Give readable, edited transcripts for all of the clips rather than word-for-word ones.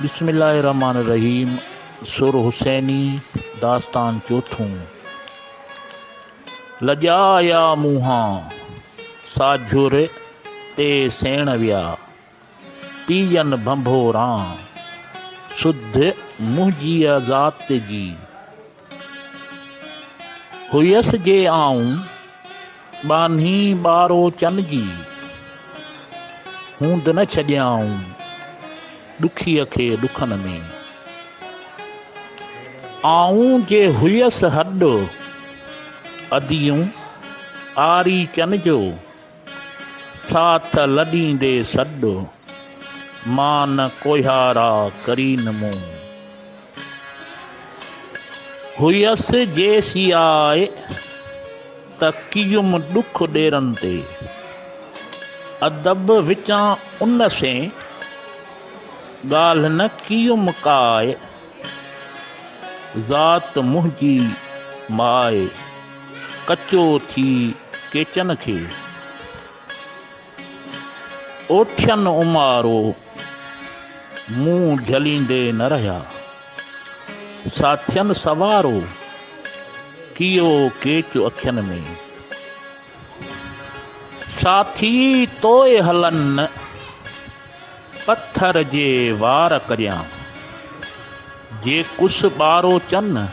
बिस्मिल्लाहिर्रहमानिर्रहीम। सुर हुसैनी दास्तान चौथों। लजाया मुहा साझुर ते सेण विया, पीयन भंभोरां सुध मुंहिंजी ज़ात जी। हुयस जे आऊं बान्ही बारो चन जी, हूंद न छॾियाऊं दुखीअ खे दुखन में। आऊं जे हुयस हॾ अदियूं आरी चन जो, साथ लॾींदे सॾ मां न कोहारा करीन मूं। हुयस जे सियाए त कियुम दुख ॾेरनि ते, अदब विचां उन से ॻाल्हि न कियुम काए। ज़ात मुंहिंजी माए कचो थी केचन खे, ओठियन उमारो मुंहुं झलींदे न रहिया। साथियन सवारो कियो केच अखियन में, साथी तोए हलन पत्थर जे वार करियां। जे कुस ॿारो चन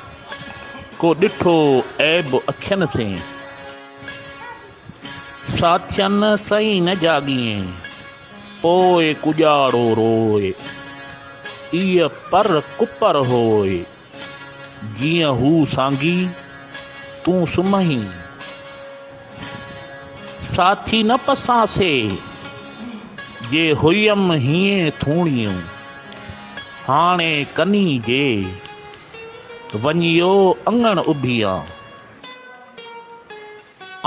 को ॾिठो ऐब अखियन से, साथियन सही न जाॻिए पोइ कुॼाड़ो रोए। इह पर कुपर होए जीअं हू सांगी तूं सुम्हीं। साथी न पसासे जे हुयम हीअं थूणियूं, हाणे कनी जे वञियो अंगण उभियां।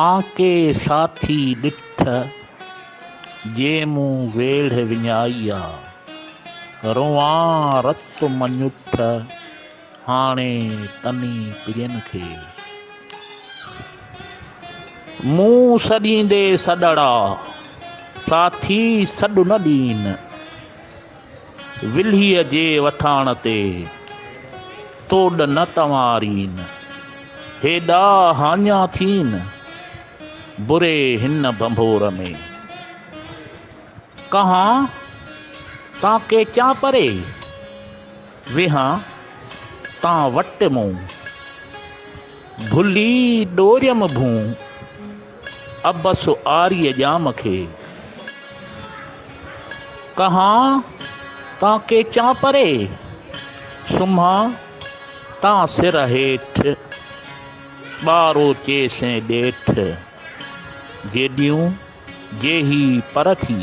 आके साथी ॾिठ जे मूं वेढ़ विञाई आ, रोआं रत मञुठ हाणे तनी पिरियन खे। मूं सॾींदे सॾड़ा साथी सॾु न ॾीन, विल्हीअ जे वथाण ते तोड़ न तवारीन। हेॾा हाञा थीन बुरे हिन भंभोर में, कहाँ ताके चा परे विहां तां वट मूं। भुली डोरियम भूं अबस आरीअ जाम खे, कहाँ ताके चा परे सुम्हा तां सिर हेठ। ॿारो चेसें ॾेठ जेॾियूं जेही पर थी।